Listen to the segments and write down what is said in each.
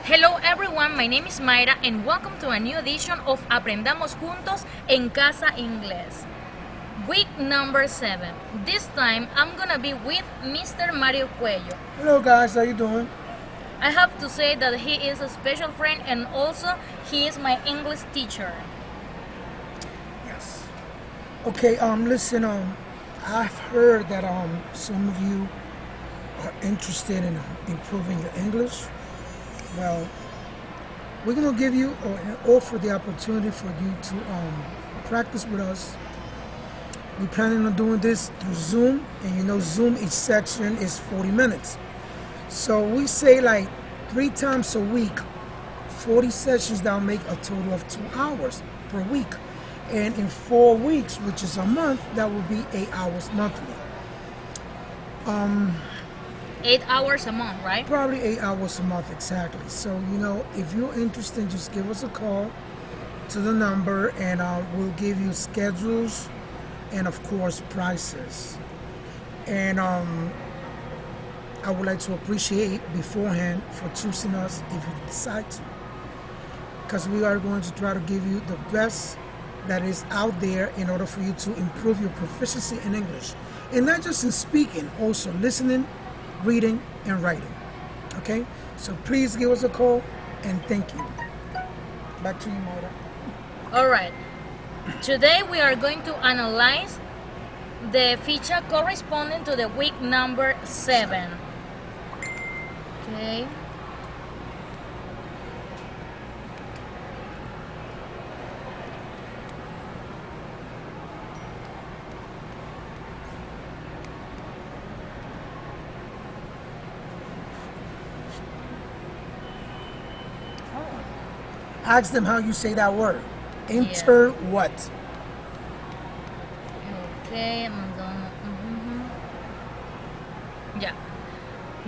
Hello everyone, my name is Mayra and welcome to a new edition of Aprendamos Juntos en Casa Ingles. Week number 7. This time I'm gonna be with Mr. Mario Cuello. Hello guys, how you doing? I have to say that he is a special friend and also he is my English teacher. Yes. Okay, listen, I've heard that some of you are interested in improving your English. Well, we're gonna give you or offer the opportunity for you to practice with us. We're planning on doing this through Zoom, and you know Zoom each section is 40 minutes. So we say like 3 times a week, 40 sessions that'll make a total of 2 hours per week. And in 4 weeks, which is a month, that will be 8 hours monthly. 8 hours a month, right? Probably 8 hours a month, exactly. So, you know, if you're interested, just give us a call to the number and we'll give you schedules and, of course, prices. And I would like to appreciate beforehand for choosing us if you decide to. Because we are going to try to give you the best that is out there in order for you to improve your proficiency in English. And not just in speaking, also listening, reading, and writing. Okay? So please give us a call and thank you. Back to you, Mayra. Alright. Today we are going to analyze the feature corresponding to the week number 7. Okay. Ask them how you say that word. Inter what? Okay, I'm gonna. Yeah.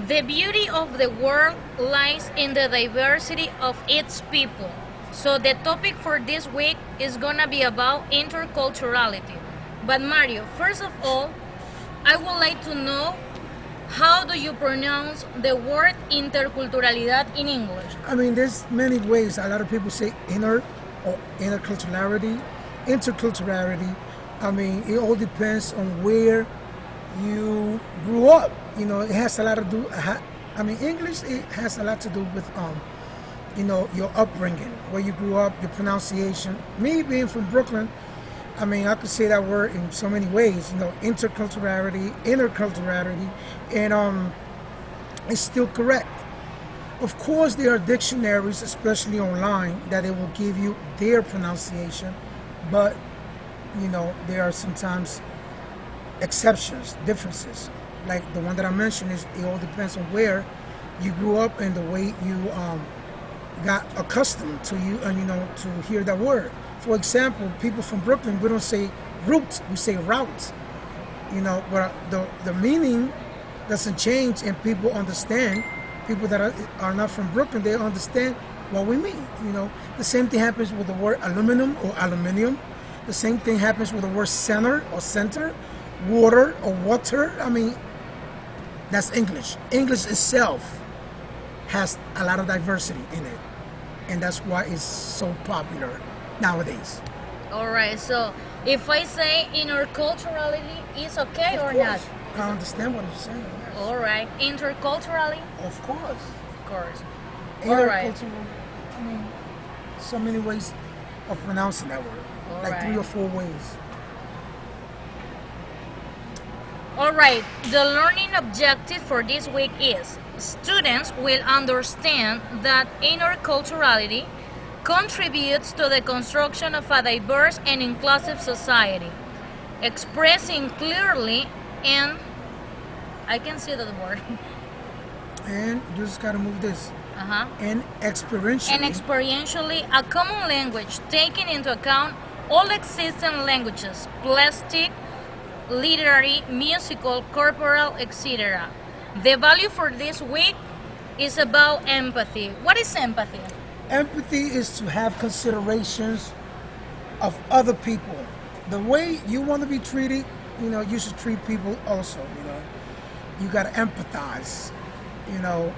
The beauty of the world lies in the diversity of its people. So the topic for this week is gonna be about interculturality. But Mario, first of all, I would like to know how do you pronounce the word interculturalidad in English? I mean, there's many ways. A lot of people say inner or interculturality, interculturality. I mean, it all depends on where you grew up. You know, it has a lot to do. I mean, English, it has a lot to do with you know, your upbringing, where you grew up, your pronunciation. Me being from Brooklyn, I mean, I could say that word in so many ways. You know, interculturality, interculturality, and it's still correct. Of course, there are dictionaries, especially online, that it will give you their pronunciation, but you know, there are sometimes exceptions, differences. Like the one that I mentioned is it all depends on where you grew up and the way you got accustomed to you know, to hear that word. For example, people from Brooklyn, we don't say route, we say route. You know, but the meaning doesn't change, and people understand. People that are not from Brooklyn, they understand what we mean. You know, the same thing happens with the word aluminum or aluminium. The same thing happens with the word center or center, water or water. I mean, that's English. English itself has a lot of diversity in it, and that's why it's so popular nowadays. Alright, so if I say interculturality is okay Of or course, not? I understand what you're saying. Yes. Alright, interculturally? Of course. Of course. Intercultural. I mean, so many ways of pronouncing that word. Like 3 or 4 ways. Alright, the learning objective for this week is students will understand that interculturality contributes to the construction of a diverse and inclusive society, expressing clearly and I can see that word. And you just gotta move this. And experientially. And experientially, a common language taking into account all existing languages, plastic, literary, musical, corporal, etc. The value for this week is about empathy. What is empathy? Empathy is to have considerations of other people. The way you want to be treated, you know, you should treat people also, you know. You got to empathize, you know.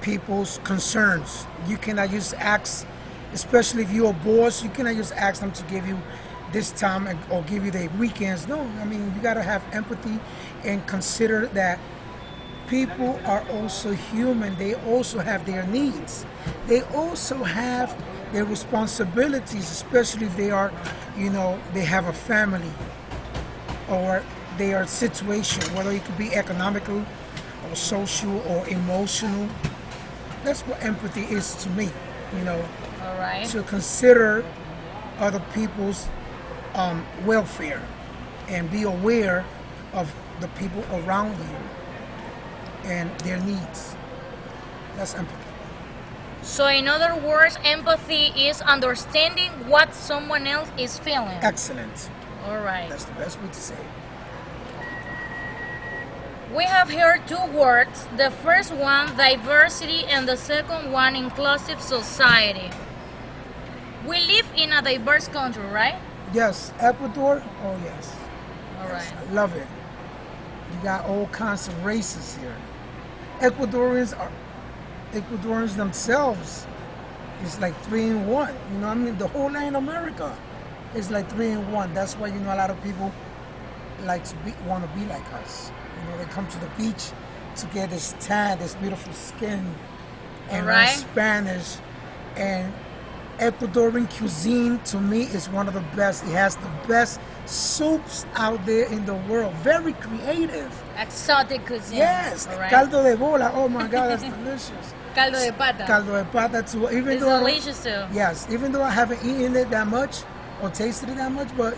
people's concerns. You cannot just ask, especially if you're a boss, you cannot just ask them to give you this time or give you the weekends. No, I mean, you got to have empathy and consider that people are also human. They also have their needs. They also have their responsibilities, especially if they are, they have a family or they are situation, whether it could be economical or social or emotional. That's what empathy is to me, All right. to consider other people's welfare and be aware of the people around you and their needs. That's empathy. So, in other words, empathy is understanding what someone else is feeling. Excellent. All right. That's the best way to say it. We have here two words. The first one, diversity, and the second one, inclusive society. We live in a diverse country, right? Yes, Ecuador. Oh yes. All right. I love it. You got all kinds of races here. Ecuadorians themselves is like 3-in-1. I mean, the whole Latin America is like 3-in-1. That's why a lot of people want to be like us. They come to the beach to get this tan, this beautiful skin, and learn Alright. Spanish. And Ecuadorian cuisine to me is one of the best. It has the best soups out there in the world. Very creative. Exotic cuisine. Yes, All right. caldo de bola. Oh my God, that's delicious. Caldo de pata. Caldo de pata too. Even It's though I don't- delicious too. Yes, even though I haven't eaten it that much or tasted it that much, but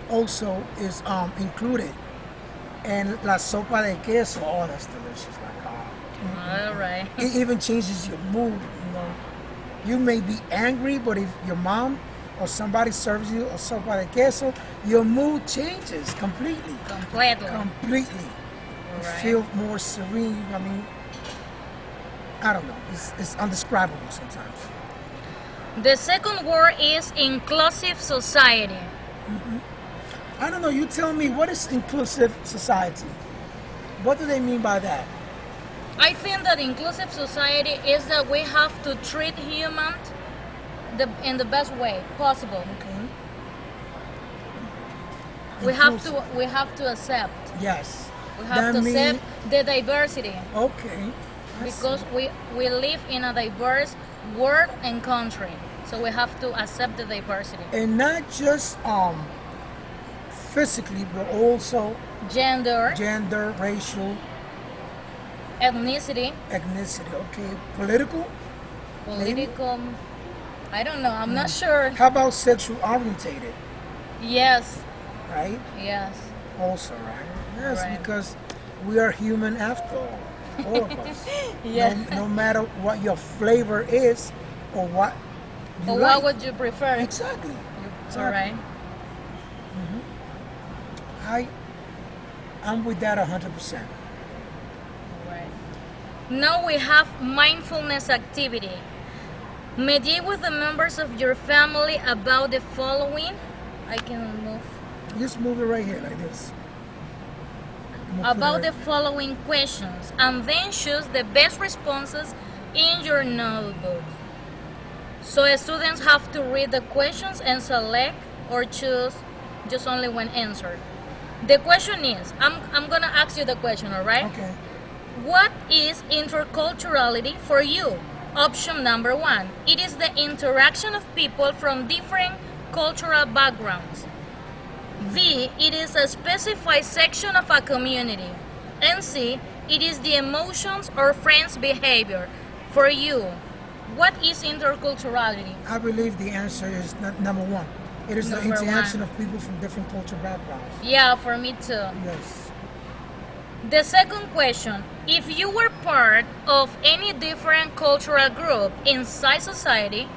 also is included. And la sopa de queso. Oh, that's delicious. My God. All right. It even changes your mood. You may be angry, but if your mom or somebody serves you a sopa de queso, your mood changes completely. Completely. Completely. You Alright. feel more serene. I mean, I don't know. It's undescribable sometimes. The second word is inclusive society. I don't know. You tell me, what is inclusive society? What do they mean by that? I think that inclusive society is that we have to treat humans in the best way possible. Okay. We have Inclusive. to accept. Yes. We have That to accept the diversity Okay. I because see. we live in a diverse world and country. So we have to accept the diversity. And not just physically, but also Gender, gender, racial, ethnicity, ethnicity. Okay. Political. political. I don't know. I'm not sure. How about sexual orientated? Yes. Right. Yes. Also, right? Yes, Right. because we are human after all of us. Yeah. No matter what your flavor is or what you Or like. what would you prefer? Exactly. All right. I'm with that 100%. Right. Now we have mindfulness activity. Mediate with the members of your family about the following. I can move. Just move it right here like this. I'm gonna put it About the right- following questions, and then choose the best responses in your notebook. So students have to read the questions and select or choose just only when answered. The question is, I'm gonna ask you the question, all right? Okay. What is interculturality for you? Option number 1. It is the interaction of people from different cultural backgrounds. B. It is a specified section of a community. And C. It is the emotions or friends' behavior. For you, what is interculturality? I believe the answer is number 1. It is the Number interaction one. of people from different cultural backgrounds. Yeah, for me too. Yes. The second question, if you were part of any different cultural group inside society,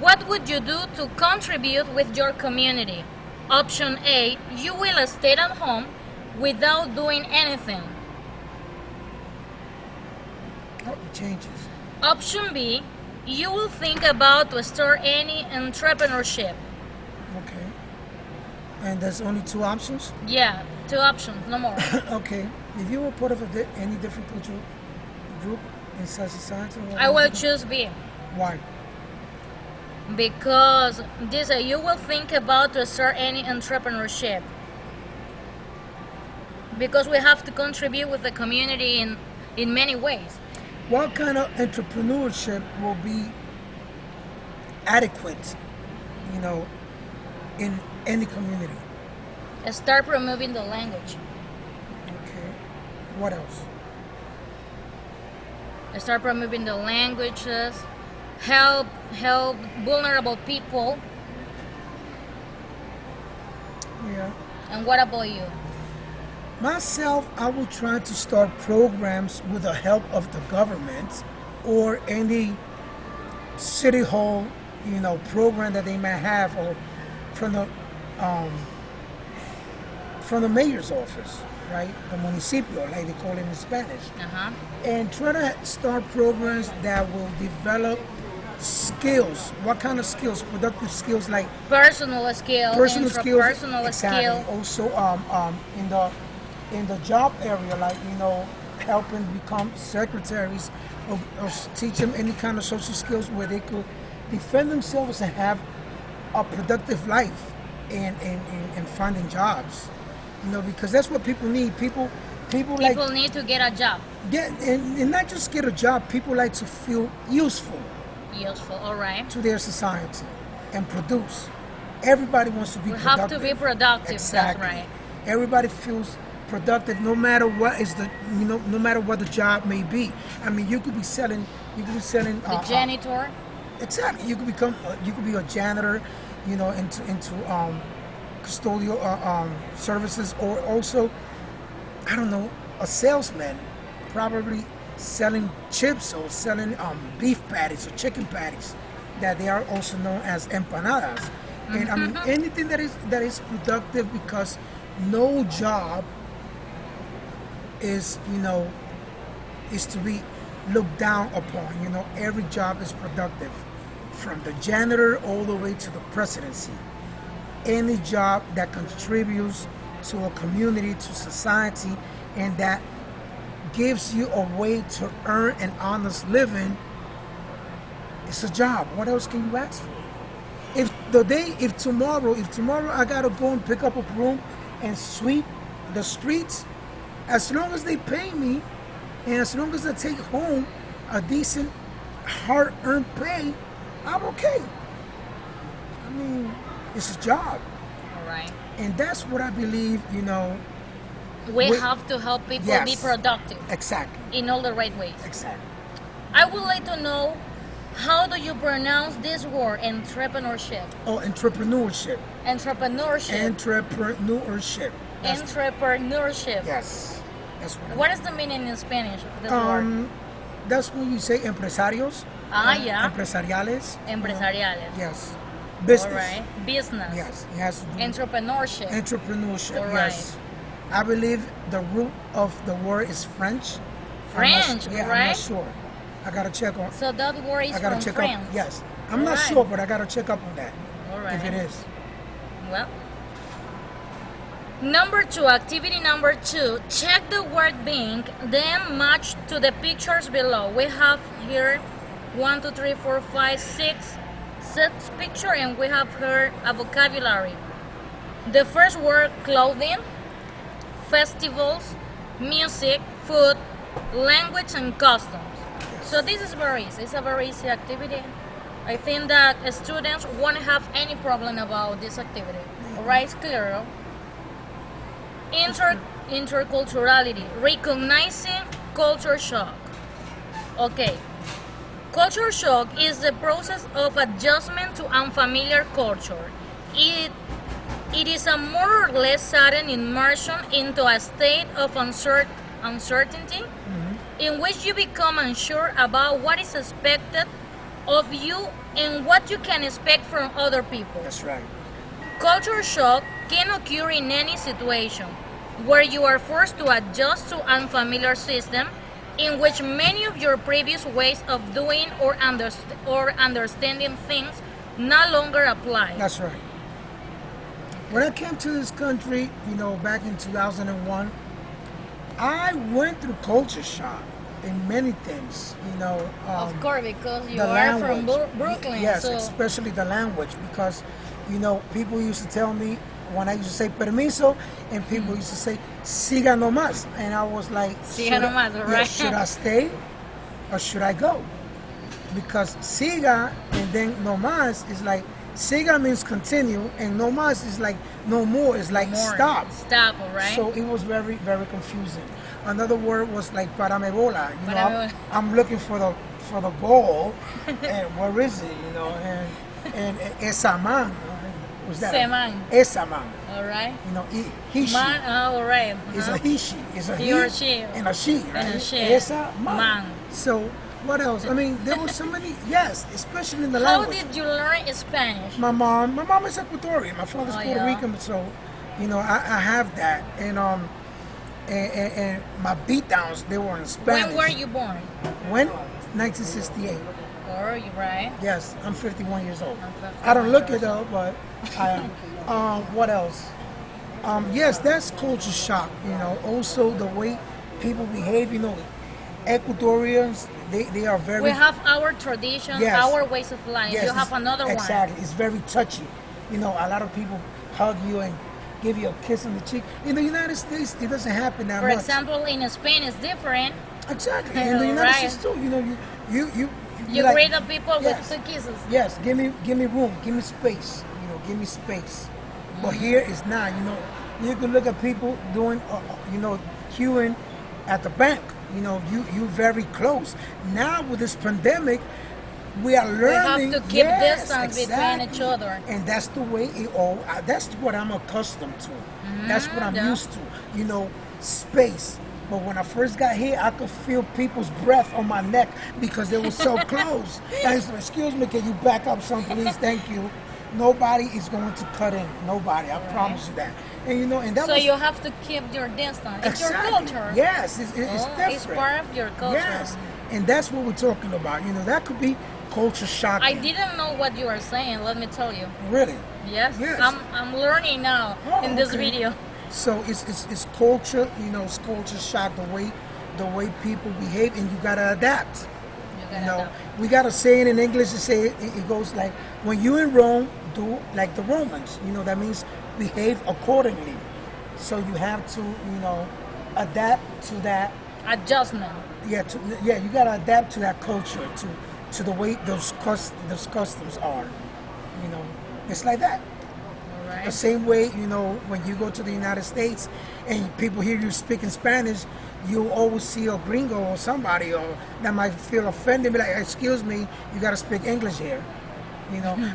what would you do to contribute with your community? Option A, you will stay at home without doing anything. Oh, it changes. Option B, you will think about to start any entrepreneurship. Okay. And there's only 2 options? Yeah, 2 options, no more. Okay. If you were part of any different cultural group, in such society? I will choose B. Why? Because this you will think about to start any entrepreneurship. Because we have to contribute with the community in many ways. What kind of entrepreneurship will be adequate, in any community? Start promoting the language. Okay. What else? Start promoting the languages. Help vulnerable people. Yeah. And what about you? Myself, I will try to start programs with the help of the government or any city hall, program that they might have, or from the mayor's office, right? The municipio, like they call it in Spanish. And try to start programs that will develop skills. What kind of skills? Productive skills, like Personal skills. personal skills. Skill. Also, in the job area, like helping become secretaries, or teach them any kind of social skills where they could defend themselves and have a productive life and finding jobs. Because that's what people need. People Need to get a job. and not just get a job. People like to feel useful Useful, all right. to their society and produce. Everybody wants to be We productive. have to be productive. Exactly. That's right. Everybody feels productive, no matter what is no matter what the job may be. I mean, you could be selling. The janitor. Exactly. You could be a janitor, into custodial services, or also, I don't know, a salesman, probably selling chips or selling beef patties or chicken patties, that they are also known as empanadas. And I mean, anything that is productive, because no job is to be looked down upon. Every job is productive, from the janitor all the way to the presidency. Any job that contributes to a community, to society, and that gives you a way to earn an honest living, it's a job. What else can you ask for? If tomorrow I gotta go and pick up a broom and sweep the streets, as long as they pay me, and as long as I take home a decent, hard-earned pay, I'm okay. I mean, it's a job. All right. And that's what I believe, We have to help people Yes. be productive Exactly. in all the right ways. Exactly. I would like to know, how do you pronounce this word, entrepreneurship? Oh, entrepreneurship. Entrepreneurship. Entrepreneurship. Entrepreneurship. Yes. That's what What is the meaning in Spanish of this word? That's when you say empresarios. Yeah. Empresariales. Empresariales. Yes. Business. All right. Business. Yes. It has to do Entrepreneurship. entrepreneurship. All Yes. I believe the root of the word is French. French, I'm right? not sure. I gotta check on. So that word is I gotta from check France. up. Yes. I'm not Alright. sure, but I gotta check up on that. All right. If it is. Well. Activity number 2, check the word bank, then match to the pictures below. We have here 1, 2, 3, 4, 5, 6 picture, and we have here a vocabulary. The first word, clothing, festivals, music, food, language, and customs. So this is very easy. It's a very easy activity. I think that students won't have any problem about this activity. Alright, it's clear. Interculturality, recognizing culture shock. Okay, culture shock is the process of adjustment to unfamiliar culture. It is a more or less sudden immersion into a state of uncertainty in which you become unsure about what is expected of you and what you can expect from other people. That's right. Culture shock can occur in any situation where you are forced to adjust to unfamiliar system in which many of your previous ways of doing or understanding things no longer apply. That's right. When I came to this country, back in 2001, I went through culture shock. in many things. Of course, because you the are from language. Brooklyn. Yes, so especially the language, because people used to tell me when I used to say permiso, and people used to say siga nomás, and I was like, Siga nomás, right? should I stay or should I go? Because siga and then nomás is like, siga means continue, and nomás is like no more. It's like more. stop. Stop, all right? So it was very, very confusing. Another word was like para me bola. I'm looking for the ball, and where is it? And esa man. Was that? Seman. Esa man. All right. He, she. Man, all right. It's a he, she. It's a He or she. and a she, right? And a she. Esa man. Man. So what else? I mean, there were so many. Yes, especially in the How language. did you learn Spanish? My mom is Ecuadorian. My father's Oh, Puerto yeah. Rican, so I have that. And my beat downs, they were in Spanish. When were you born? When? 1968. Or you right? Yes, I'm 51 years old. I'm 51 I don't look years it up, but I am. What else? Yes, that's culture shock. Also the way people behave. Ecuadorians, they are very. We have our traditions, Yes. our ways of life. Yes, You have another exactly. It's very touchy. A lot of people hug you and give you a kiss on the cheek. In the United States, it doesn't happen that one. For much. example, in Spain, it's different. Exactly. In the United Right. States too, you You like, greet the people yes. with 2 kisses. Yes, give me room, give me space. Give me space. But here it's not. You can look at people doing, queuing at the bank. You very close. Now with this pandemic, we are learning. We have to keep yes, distance exactly. between each other. And that's the way that's what I'm accustomed to. That's what I'm yeah. used to. Space. But when I first got here, I could feel people's breath on my neck because they were so close. I said, excuse me, can you back up some, please? Thank you. Nobody is going to cut in. Nobody. I promise you that. And and that So was, you have to keep your distance. It's exactly. your culture. Yes, it's different. It's part of your culture. Yes, and that's what we're talking about. That could be culture shocking. I didn't know what you were saying. Let me tell you. Really? Yes. Yes. I'm learning now in this okay. video. So it's culture. It's culture shock. The way people behave, and you gotta adapt. We gotta say it in English. To say it goes like, when you're in Rome, do like the Romans. That means behave accordingly. So you have to adapt to that. Adjustment. You gotta adapt to that culture, to the way those customs are. It's like that. Right. The same way, when you go to the United States and people hear you speaking Spanish, you always see a gringo or somebody that might feel offended, be like, excuse me, you got to speak English here.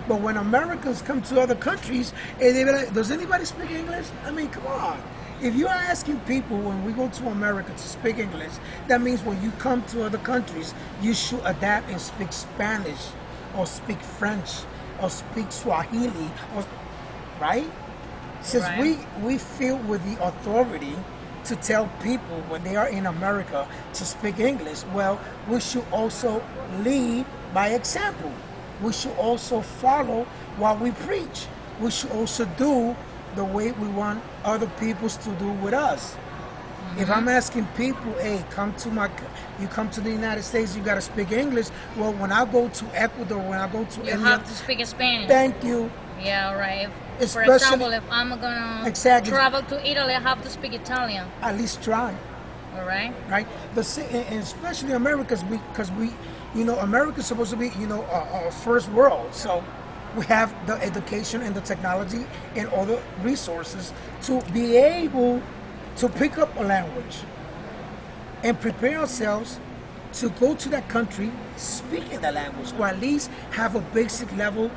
But when Americans come to other countries, and they be like, does anybody speak English? I mean, come on. If you're asking people when we go to America to speak English, that means when you come to other countries, you should adapt and speak Spanish or speak French or speak Swahili, right? Since Right. we feel with the authority to tell people when they are in America to speak English, well, we should also lead by example. We should also follow what we preach. We should also do the way we want other people to do with us. If I'm asking people, hey, you come to the United States, you got to speak English. Well, when I go to Ecuador, when I go to You India, have to speak Spanish. thank you. Yeah, right. For Especially- example, if I'm gonna Exactly. travel to Italy, I have to speak Italian. At least try. All right. Right? And especially Americans, because America's supposed to be, a first world. So we have the education and the technology and all the resources to be able to pick up a language and prepare ourselves to go to that country speaking the language, or at least have a basic level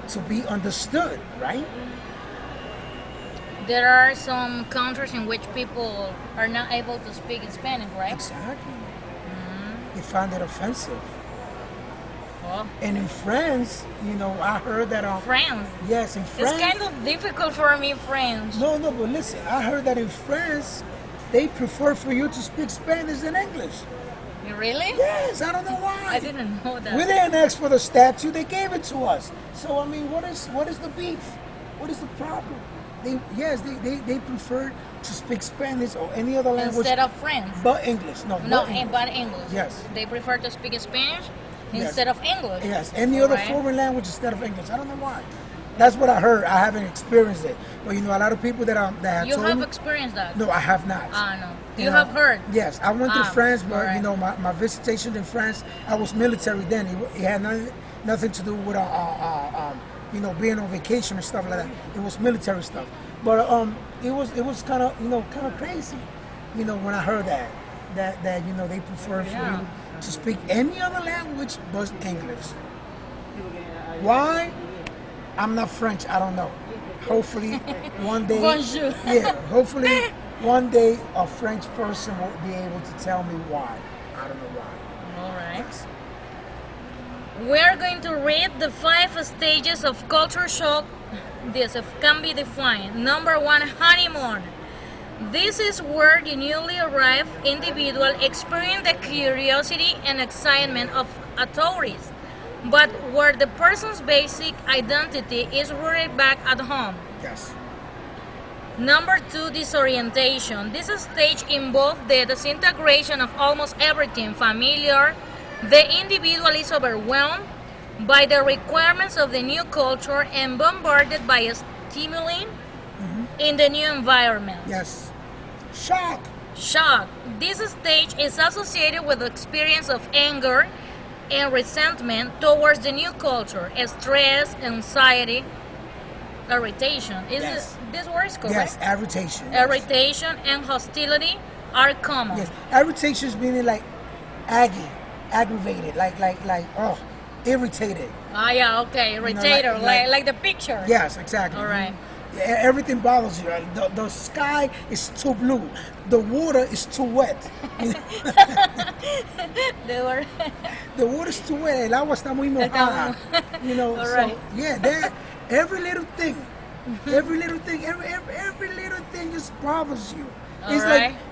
to be understood, right? There are some countries in which people are not able to speak in Spanish, right? Exactly. They find it offensive. Well, And in France, I heard that France. yes, in France. It's kind of difficult for me, French. No, but listen, I heard that in France, they prefer for you to speak Spanish than English. Really? Yes, I don't know why. I didn't know that. We didn't ask for the statue; they gave it to us. So I mean, what is the beef? What is the problem? They prefer to speak Spanish or any other language Instead of French. but English. No, No, but English. but English. Yes. They prefer to speak Spanish Yes. instead of English. Yes, any other Alright. foreign language instead of English. I don't know why. That's what I heard. I haven't experienced it, but you know, a lot of people that have You told have me. experienced that? No, I have not. No. You know, have heard? Yes, I went to Ah, France, but alright. you know, my visitation in France, I was military then. It had nothing to do with you know, being on vacation and stuff like that. It was military stuff. But it was kind of crazy, you know, when I heard that you know, they prefer for you to speak any other language but English. Why? I'm not French. I don't know. Hopefully, one day. Bonjour. Yeah. Hopefully, one day a French person will be able to tell me why. I don't know why. All right. Yes. We're going to read the 5 stages of culture shock. This can be defined. Number 1, honeymoon. This is where the newly arrived individual experience the curiosity and excitement of a tourist, but where the person's basic identity is rooted back at home. Yes. Number 2, disorientation. This stage involves the disintegration of almost everything familiar. The individual is overwhelmed by the requirements of the new culture and bombarded by stimuli in the new environment. Yes. Shock. Shock. This stage is associated with the experience of anger and resentment towards the new culture, stress, anxiety, irritation. Yes. This word is correct? Yes. Irritation. Irritation and hostility are common. Yes. Irritation is meaning like aggravated, like irritated. Yeah, okay. Irritator, like the picture. Yes, exactly. All right. Yeah, everything bothers you. Right? The sky is too blue. The water is too wet. They were The water is too wet. El agua está muy mojada. You know. All so right. yeah, every little thing, every little thing just bothers you.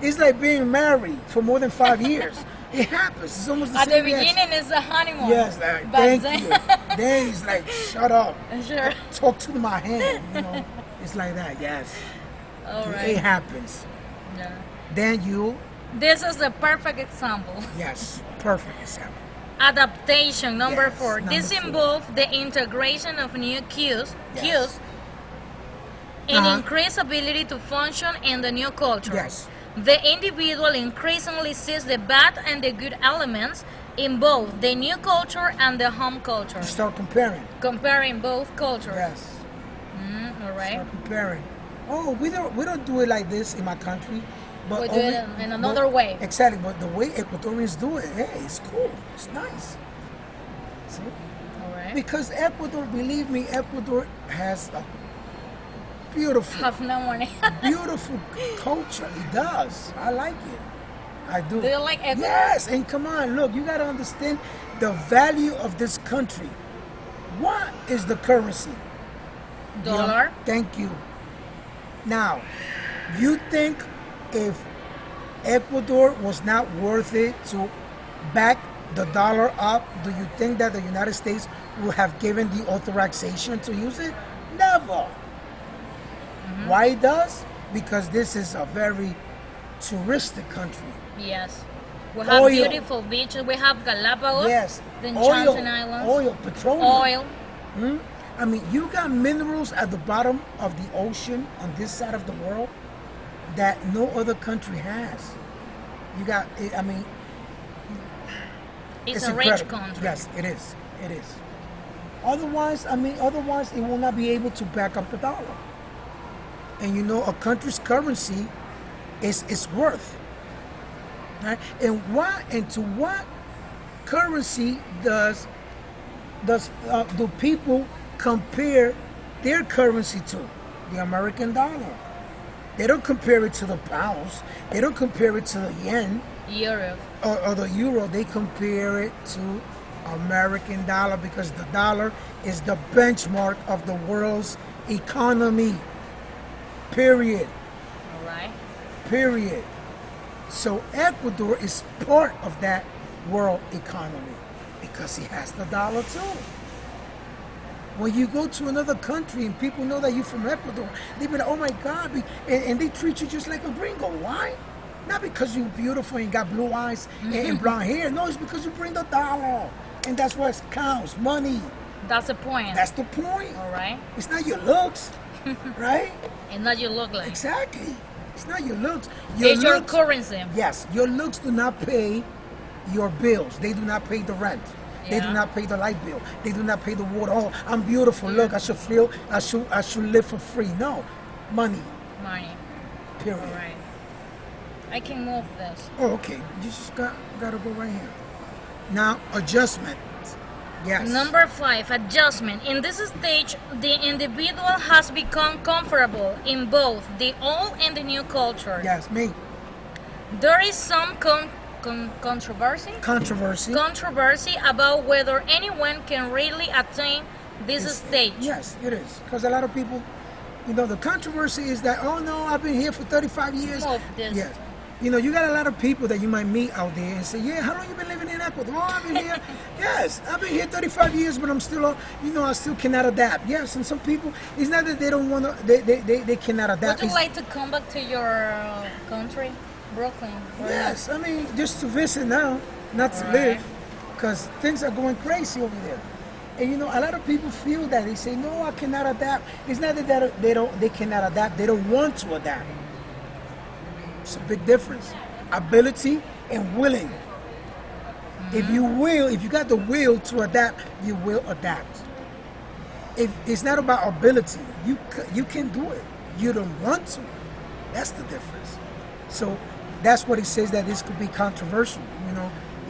It's like being married for more than 5 years. It happens. It's almost the at the same reaction. beginning it's a honeymoon. Yes, but thank then- you. Then it's like, shut up. Sure. Talk to my hand. You know, it's like that. Yes, All it right. happens. Yeah. Then you, This is the perfect example. yes, perfect example. Adaptation, number Yes, 4. number This 4. involves the integration of new cues, Yes. and Uh-huh. increased ability to function in the new culture. Yes. The individual increasingly sees the bad and the good elements in both the new culture and the home culture, You start comparing. comparing both cultures. Yes. All right. Start comparing. Oh, we don't do it like this in my country, but We do it in another way. Exactly, but the way Ecuadorians do it, hey, it's cool. It's nice. See? All right. Because Ecuador, believe me, Ecuador has a beautiful, Have no money. beautiful culture. It does. I like it. I do. Do you like Ecuador? Yes, and come on, look, you gotta understand the value of this country. What is the currency? You know? Dollar. Thank you. Now, you think if Ecuador was not worth it to back the dollar up, do you think that the United States would have given the authorization to use it? Never. Why it does? Because this is a very touristic country. Yes. We have Oil. beautiful beaches. We have Galapagos. Yes. The Oil, Enchanted Islands. oil, petroleum. Oil. I mean, you got minerals at the bottom of the ocean on this side of the world that no other country has. You got, I mean, It's it's a rich incredible. country. Yes, it is. It is. Otherwise, it will not be able to back up the dollar. And you know, a country's currency is worth. Right? And to what currency do people compare their currency to? The American dollar. They don't compare it to the pounds. They don't compare it to the yen Europe. or the euro. They compare it to American dollar because the dollar is the benchmark of the world's economy. Period. All right. Period. So Ecuador is part of that world economy because he has the dollar too. When you go to another country and people know that you're from Ecuador, they be like, oh my God, and they treat you just like a gringo. Why? Not because you're beautiful and got blue eyes and blonde hair. No, it's because you bring the dollar. And that's what counts, money. That's the point. That's the point. All right. It's not your looks, right? And not you look like. Exactly. It's not your looks. It's your currency. Yes, your looks do not pay your bills. They do not pay the rent. They do Yeah. not pay the light bill. They do not pay the water. Oh, I'm beautiful. Look, I should live for free. No, money. Money. Period. All right. I can move this. Oh, okay. You just gotta go right here. Now, adjustment. Yes. Number 5, adjustment. In this stage, the individual has become comfortable in both the old and the new culture. Yes, me. There is some controversy about whether anyone can really attain this stage. Yes, it is. Because a lot of people, the controversy is that, oh no, I've been here for 35 years. Move this. Yes. You got a lot of people that you might meet out there and say, yeah, how long you been living in Ecuador? Oh, I've been here. Yes, I've been here 35 years, but I'm still, I still cannot adapt. Yes, and some people, it's not that they don't want to, they cannot adapt. Would you like to come back to your country, Brooklyn? or Yes, I mean, just to visit now, not to All live, right. because things are going crazy over there. And a lot of people feel that. They say, no, I cannot adapt. It's not that they cannot adapt, they don't want to adapt. It's a big difference. Ability and willing. If you got the will to adapt, you will adapt. If it's not about ability, you can do it. You don't want to. That's the difference. So that's what he says, that this could be controversial.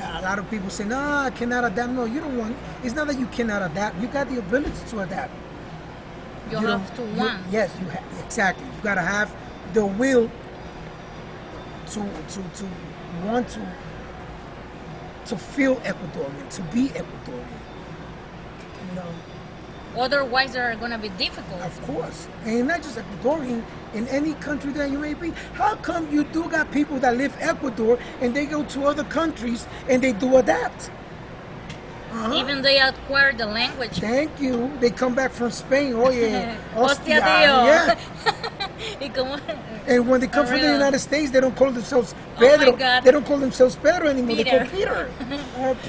A lot of people say, no, I cannot adapt. No, you don't want. It's not that you cannot adapt. You got the ability to adapt. You have to want. Yes, exactly. You got to have the will to want to feel Ecuadorian, to be Ecuadorian. Otherwise, they're going to be difficult. Of course. And not just Ecuadorian, in any country that you may be. How come you do got people that live Ecuador and they go to other countries and they do adapt? Even they acquire the language. Thank you. They come back from Spain. Oh yeah. Hostia, tío. Yeah. Y como- And when they come from the Real. United States, they don't call themselves Oh my Pedro. God. They don't call themselves Pedro anymore. They call Peter.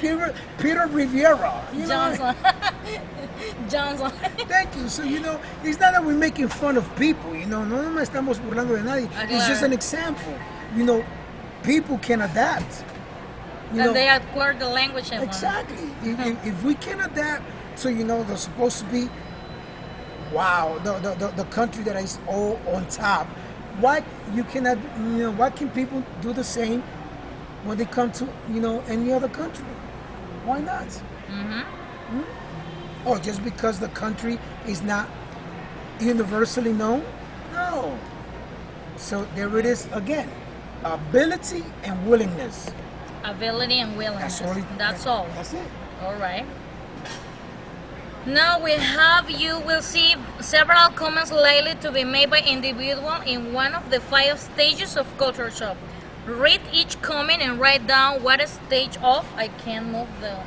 Peter. Peter Rivera. Johnson. Johnson. Thank you. So, it's not that we're making fun of people, no me estamos burlando de nadie. Ah, It's just claro. an example. People can adapt. And they acquire the language. and Exactly. If we can adapt, so they're supposed to be, wow, the country that is all on top. Why you cannot? Why can people do the same when they come to any other country? Why not? Oh, just because the country is not universally known? No. So there it is again. Ability and willingness. Ability and willingness. That's all. That's it. All right. Now you will see several comments likely to be made by individual in one of the 5 stages of culture shock. Read each comment and write down what stage of. I can't move the.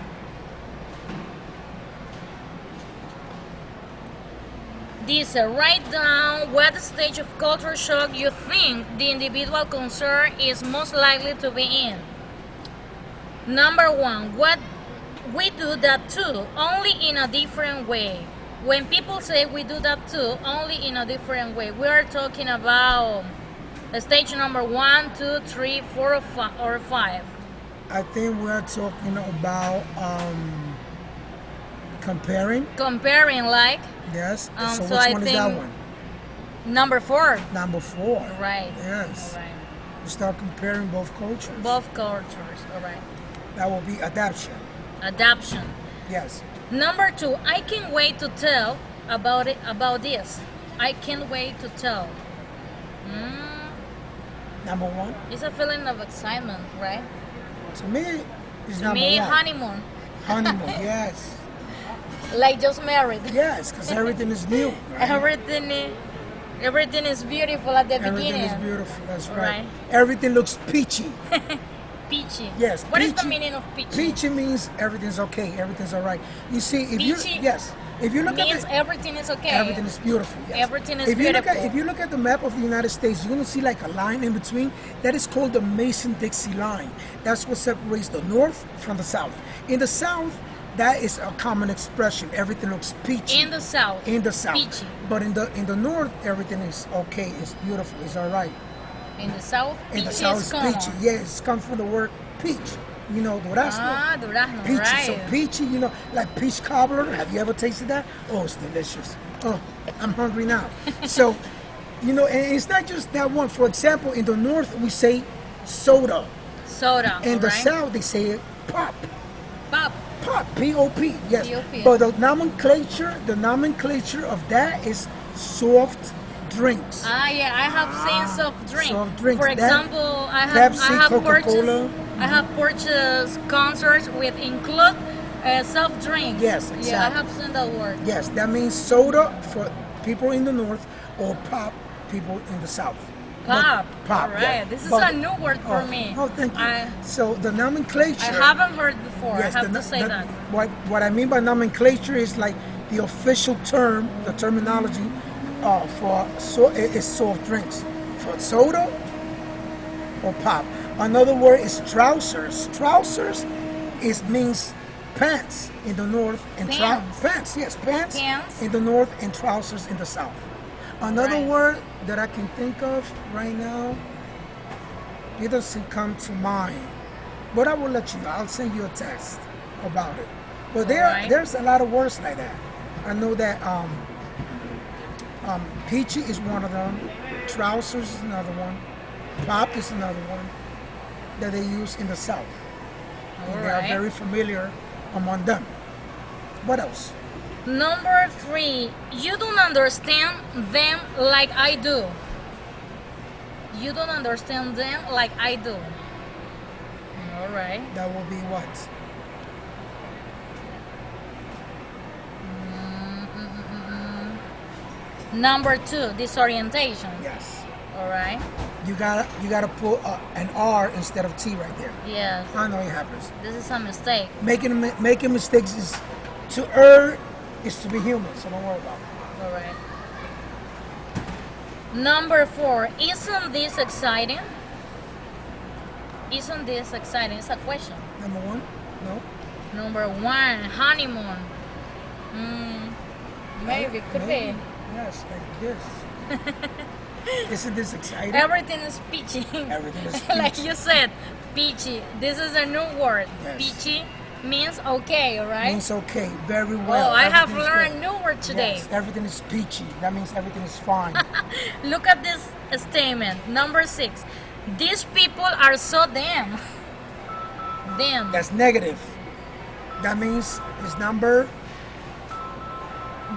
Write down what stage of culture shock you think the individual concerned is most likely to be in. Number 1, what we do that too, only in a different way. When people say we do that too, only in a different way, we are talking about stage number 1, 2, 3, 4, or 5. I think we're talking about comparing. Comparing, like. Yes. So which I one is that one? Number 4. Number 4. Right. Yes. Right. You start comparing both cultures. Both cultures. All right. That will be adaptation. Adaption. Yes. Number 2, I can't wait to tell about this. I can't wait to tell. Number 1. It's a feeling of excitement, right? To me, it's To number me, 1. honeymoon. Honeymoon. Yes. Like just married. Yes, because everything is new. Right? Everything is beautiful at the Everything beginning. is beautiful. That's right. Right. Everything looks peachy. Peachy. Yes. What is the peachy. meaning of peachy? Peachy means everything's okay, everything's all right. You see, if Peachy if you look means at everything is okay. everything is beautiful. Yes. Everything is if you beautiful. if you look at the map of the United States, you're gonna see like a line in between. That is called the Mason-Dixie line. That's what separates the North from the South. In the South, that is a common expression. Everything looks peachy. In the South. In the South. Peachy. But in the North, everything is okay. It's beautiful. It's all right. In the South, In peachy the South, is it's common. peachy. Yeah, it's come from the word peach. You know, durazno. Ah, durazno, Peachy. right. So peachy, you know, like peach cobbler. Have you ever tasted that? Oh, it's delicious. Oh, I'm hungry now. So, you know, and it's not just that one. For example, in the North, we say soda. Soda. In the alright? South, they say pop. Pop. Pop. P-O-P. Yes. P-O-P. But the nomenclature of that is soft drinks. Ah, yeah, I have seen soft drink. Soft drinks. For That- example, Pepsi, Coca-Cola. I have purchased concerts with include soft drinks. Yes, Yeah, I exactly. have seen that word. Yes, that means soda for people in the North or pop people in the South. Pop. Pop. All right. yeah. This is But- a new word for me. Oh, thank you. I So the nomenclature. haven't heard before. Yes, I have the- to say the- that. What I mean by nomenclature is like the official term, the terminology is soft drinks for soda or pop. Another word is trousers. Trousers means pants in the North and Pants. pants. Yes, pants Pants. in the North and trousers in the South. Another Right. word that I can think of right now, it doesn't come to mind. But I will let you know. I'll send you a text about it. But Alright. there's a lot of words like that. I know that peachy is one of them. Trousers is another one. Pop is another one that they use in the South. And they are Alright. very familiar among them. What else? Number 3, you don't understand them like I do. You don't understand them like I do. All right. That will be what? Number 2, disorientation. Yes. All right. You gotta put an R instead of T right there. Yes. I know it happens. This is a mistake. Making mistakes is to err is to be human. So don't worry about it. All right. Number 4, isn't this exciting? Isn't this exciting? It's a question. Number one, no. Number 1, honeymoon. Maybe, could Maybe. be. Yes, like this. Isn't this exciting? Everything is peachy. Everything is Like peachy. you said, peachy. This is a new word. Yes. Peachy means okay, right? Means okay, very well. Oh, I have Everything's learned good. new word today. Yes, everything is peachy. That means everything is fine. Look at this statement. Number 6. These people are so damn. Damn. That's negative. That means it's number.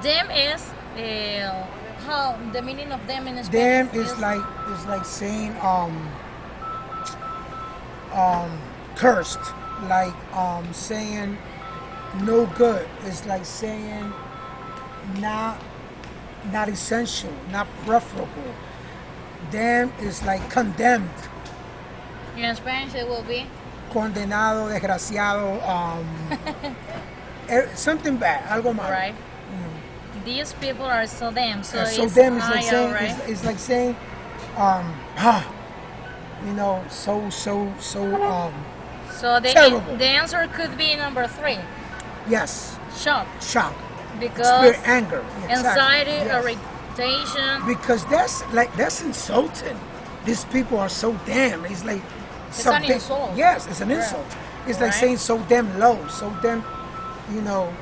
Them is how the meaning of them in Damn Spanish is like saying cursed, like saying no good. It's like saying not essential, not preferable. Damn is like condemned, in Spanish it will be condenado, desgraciado, something bad, algo malo. right. These people are so damn. So, So it's damn is like higher, saying right? it's like saying you know, so So terrible. the answer could be number 3. yes, Shock. shock, Because spirit, anger, anxiety, Yes. irritation. Because that's insulting. These people are so damn. It's like an insult. Yes, it's an Yeah. insult. It's like Right. saying so damn low, so damn, you know,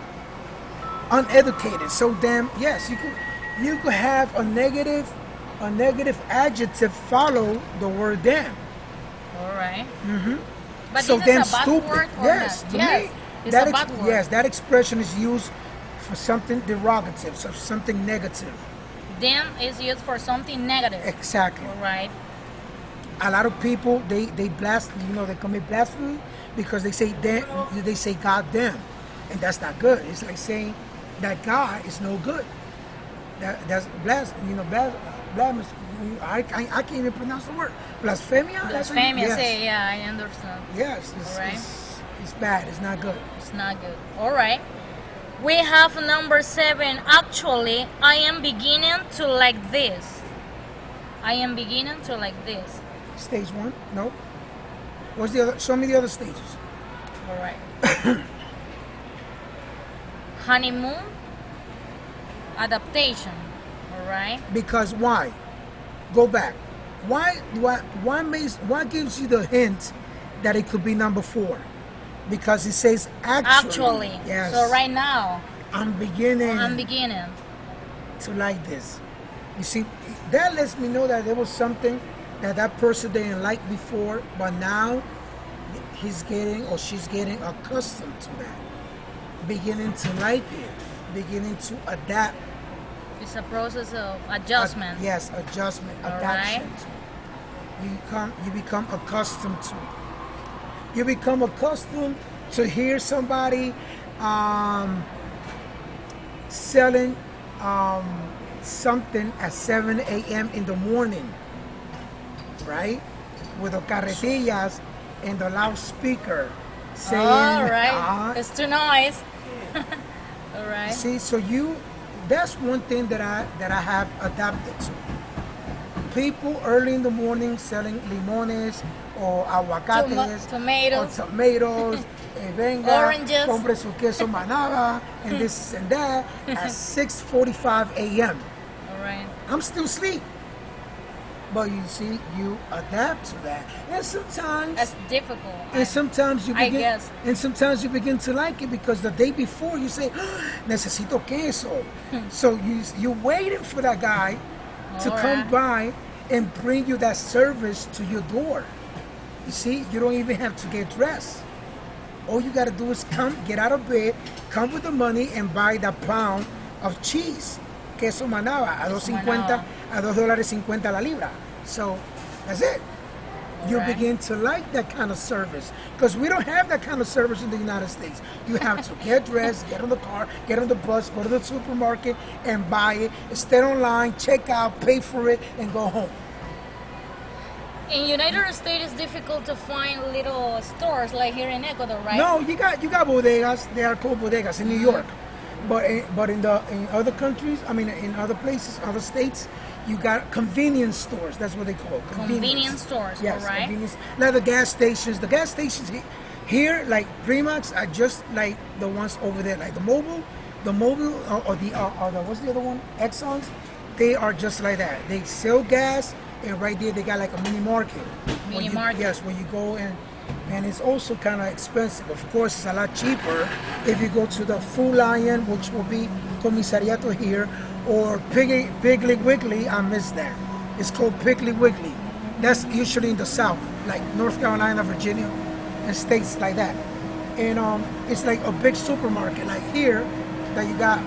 uneducated, so damn. Yes, you could have a negative adjective follow the word damn. All right. But So this damn is a bad stupid. word or Yes, not? to Yes, me, it's that a bad word. yes, that expression is used for something derogative, so something negative. Them is used for something negative. Exactly. All right. A lot of people they they commit blasphemy because they say God damn, and that's not good. It's like saying that God is no good. That's I can't even pronounce the word. Blasphemia? Blasphemia, Yes. say, yeah, I understand. Yes, All right. it's bad. It's not good. It's not good. All right. We have number 7. Actually, I am beginning to like this. I am beginning to like this. Stage 1? No. What's the other? Show me the other stages. All right. Honeymoon. Adaptation. All right. Because why? Go back. Why gives you the hint that it could be number 4? Because it says actually. Yes. So right now, I'm beginning to like this. You see, that lets me know that there was something that person didn't like before, but now he's getting or she's getting accustomed to that. Beginning to like it. Beginning to adapt. it's a process of adjustment. Yes, adjustment, All adaptation. right. You become accustomed to. You become accustomed to hear somebody selling something at 7 a.m. in the morning, right? With the carretillas and the loudspeaker saying, All right. It's too nice. All right. See, so that's one thing that I have adapted to. People early in the morning selling limones or aguacates Tomatoes. or tomatoes. Venga, Oranges. compre su queso manaba and this and that at 6:45 a.m. All right. I'm still asleep. But you see, you adapt to that, and sometimes That's difficult. sometimes you I begin, guess. and sometimes you begin to like it because the day before you say, "Necesito queso," so you're waiting for that guy to All come right. by and bring you that service to your door. You see, you don't even have to get dressed. All you got to do is get out of bed, come with the money, and buy that pound of cheese. Queso manaba a Queso $2.50 manaba. a $2.50 la libra. So that's it. You Alright. begin to like that kind of service because we don't have that kind of service in the United States. You have to get dressed, get on the car, get on the bus, go to the supermarket and buy it, stand online, check out, pay for it, and go home. In United States, it's difficult to find little stores like here in Ecuador, right? No, you got bodegas. They are called bodegas in New York, but in other countries, I mean in other places, other states, you got convenience stores. That's what they call it. Convenience stores, Yes, all right. convenience. Like the gas stations. The gas stations here, like Primax, are just like the ones over there, like the mobile, or the what's the other one? Exxons. They are just like that. They sell gas. And right there, they got like a mini market. Mini market. Yes, where you go and it's also kind of expensive. Of course, it's a lot cheaper if you go to the Food Lion, which will be Comisariato here, or Piggly Wiggly. I miss that. It's called Piggly Wiggly. That's usually in the South, like North Carolina, Virginia, and states like that. And it's like a big supermarket, like here, that you got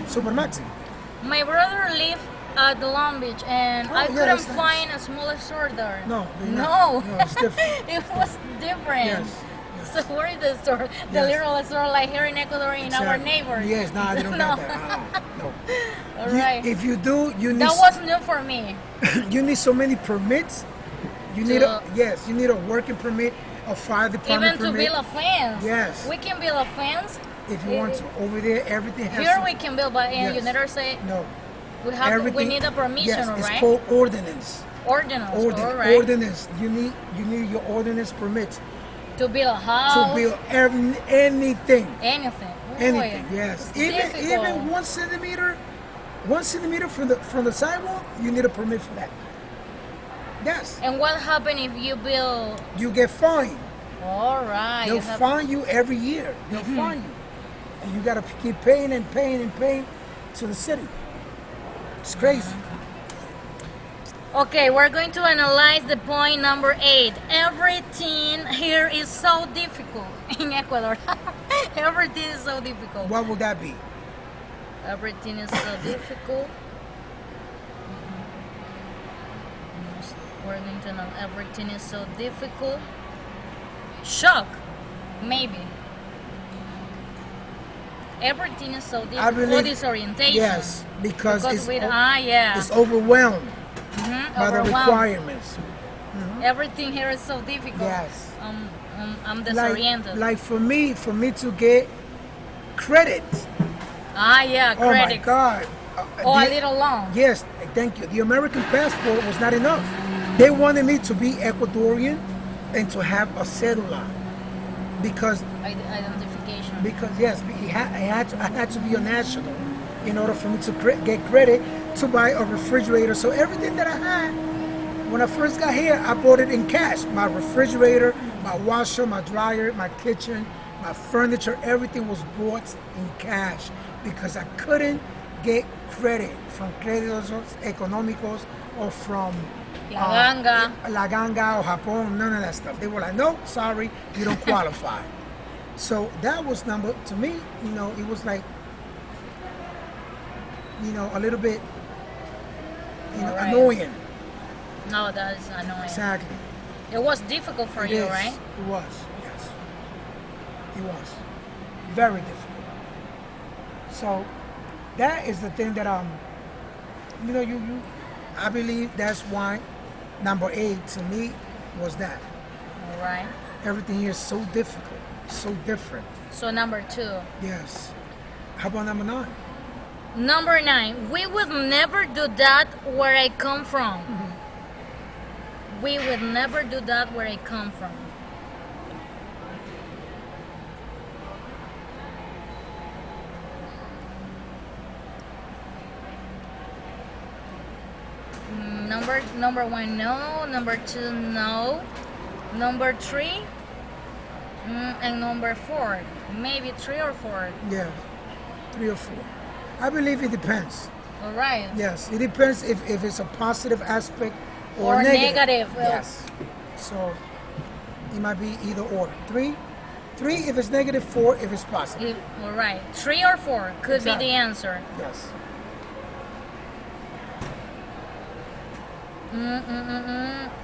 Supermaxi. My brother lived at the Long Beach, and Oh, I yeah, couldn't that's nice. find a smaller store there. No, they're no, not. No, it's different. It was different. Yes. So where is the store? The Yes. little store like here in Ecuador in our Exactly. neighbors. Yes, no, they don't No. got that. No. All right. If you do, you need That was new for me. you need so many permits. You need you need a working permit, a fire department Even to permit. build a fence. Yes. We can build a fence. If you want to, over there, everything has Here to. we can build, but in Yes. United States, No, we need a permission, Yes, all it's right? called ordinance. Ordinance, all right? Ordinance. You need your ordinance permit To build a house. to build anything. Anything. Anything. Boy, Yes. it's Even difficult. 1 centimeter from the sidewalk, you need a permit for that. Yes. And what happens if you build? You get fined. All right. They'll you have- fine you every year. They'll fine you. And you got to keep paying and paying and paying to the city. It's crazy. Okay, we're going to analyze the point number 8. Everything here is so difficult in Ecuador. Everything is so difficult. What would that be? Everything is so difficult. We're going to know everything is so difficult. Shock, maybe. everything is so I difficult. Or believe disorientation. yes, because Because it's overwhelmed by the overwhelmed. requirements. Everything here is so difficult. Yes. I'm disoriented. Like for me to get credit. Yeah, Oh my credit. God. Or a little long. Yes, thank you. The American passport was not enough. They wanted me to be Ecuadorian and to have a cedula because Identification. yes, I had to be a national in order for me to get credit to buy a refrigerator. So everything that I had when I first got here, I bought it in cash. My refrigerator, my washer, my dryer, my kitchen, my furniture, everything was bought in cash because I couldn't get credit from créditos económicos or from La Ganga or Japón, none of that stuff. They were like, no, sorry, you don't qualify. So that was to me, it was like, a little bit, Right. annoying. No, that is annoying. Exactly. It was difficult for you, right? It was, yes. It was. Very difficult. So that is the thing that I believe that's why number 8 to me was that. All right. Everything here is so difficult, so different. So number 2. Yes. How about number 9? Number 9. We would never do that where I come from. We would never do that where I come from. Number 1, no. Number 2, no. Number 3, and number 4, maybe 3 or 4. Yeah, 3 or 4. I believe it depends. All right. Yes, it depends if it's a positive aspect Or negative. Yes. So it might be either or. 3 if it's negative, 4 if it's positive. All right. 3 or 4 could Exactly. be the answer. Yes.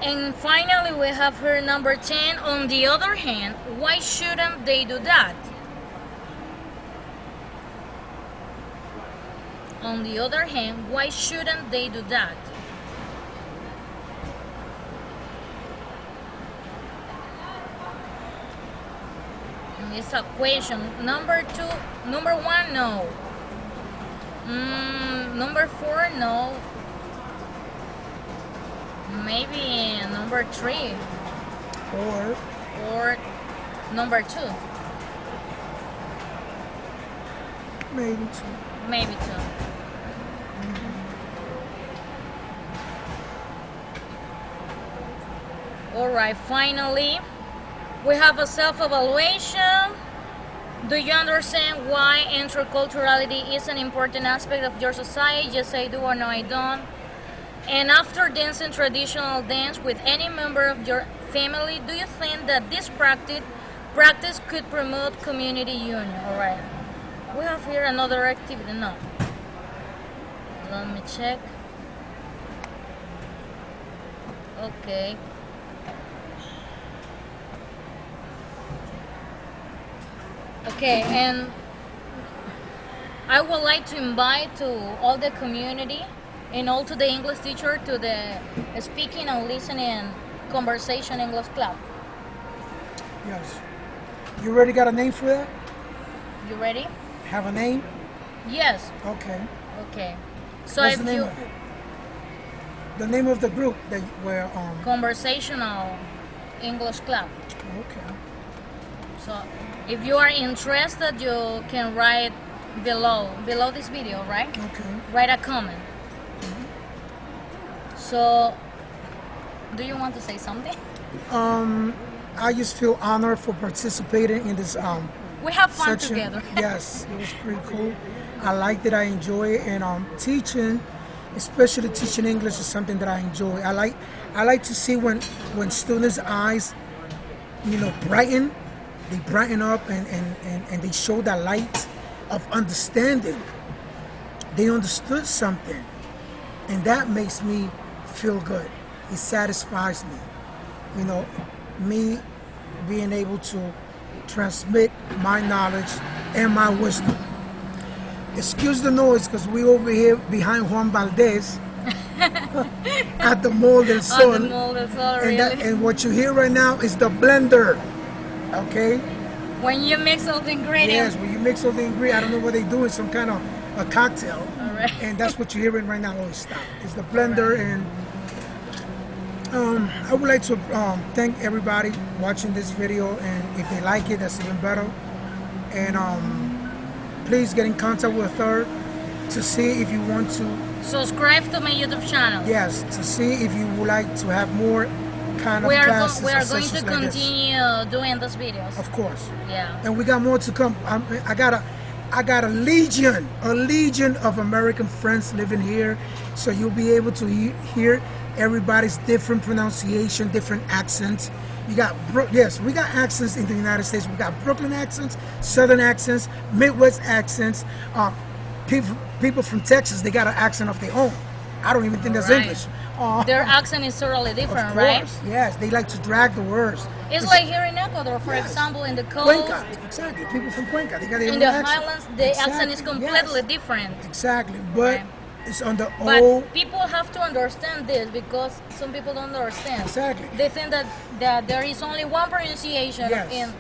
And finally, we have here number 10. On the other hand, why shouldn't they do that? On the other hand, why shouldn't they do that? And it's a question. Number 1, no. Number 4, no. Maybe number 3 or number 2. Maybe 2. Maybe 2. All right, finally, we have a self-evaluation. Do you understand why interculturality is an important aspect of your society? Yes, I do, or no, I don't. And after dancing traditional dance with any member of your family, do you think that this practice could promote community union? All right. We have here another activity. No. Let me check. Okay. Okay, and I would like to invite to all the community and all to the English teacher to the speaking and listening conversation English club. Yes. You already got a name for that? You ready? Have a name? Yes. Okay. Okay. So What's if the name you of it? The name of the group that we're on. conversational English club. Okay. So if you are interested, you can write below this video, right? Okay. Write a comment. So, do you want to say something? I just feel honored for participating in this We have fun section. together. Yes, it was pretty cool. I liked it. I enjoy it, and teaching, especially teaching English, is something that I enjoy. I like to see when students' eyes, brighten. They brighten up and they show that light of understanding. They understood something, and that makes me feel good. It satisfies me. Me being able to transmit my knowledge and my wisdom Excuse the noise because we over here behind Juan Valdez at the Mall del Sol. Oh, the Mall del Sol, really? And what you hear right now is the blender. Okay? When you mix all the ingredients. Yes, when you mix all the ingredients, I don't know what they do, it's some kind of a cocktail. All right. And that's what you're hearing right now. Oh, stop. It's the blender. And I would like to thank everybody watching this video, and if they like it, that's even better. And please get in contact with her to see if you want to Subscribe to my YouTube channel. Yes, to see if you would like to have more kind of We are classes. going or to sessions like this. continue doing those videos. Of course. Yeah. And we got more to come. I got a legion of American friends living here, so you'll be able to hear everybody's different pronunciation, different accents. You got we got accents in the United States. We got Brooklyn accents, Southern accents, Midwest accents. People from Texas, they got an accent of their own. I don't even think that's Right. English. Their accent is totally different, Of right? course, yes. They like to drag the words. It's like here in Ecuador, for Yes. example, in the coast, Cuenca, exactly. People from Cuenca, they got their in own the accent. highlands, the accent is Exactly, completely yes. different. Exactly, but Right. it's on the But old. people have to understand this because some people don't understand. Exactly. They think that there is only one pronunciation Yes. and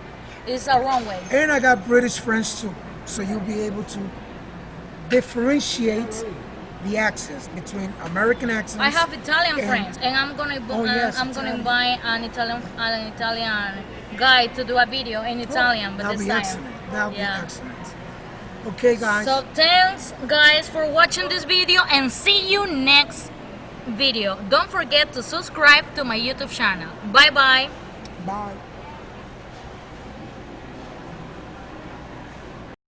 it's a wrong way. And I got British friends too, so you'll be able to differentiate the accents between American accents. I have Italian and- friends, and I'm gonna Oh, yes, I'm gonna Italian. invite an Italian guy to do a video in Italian, but That'll this be time. excellent. That'll Yeah. be excellent. Okay, guys. So thanks guys for watching this video, and see you next video. Don't forget to subscribe to my YouTube channel. Bye bye. Bye.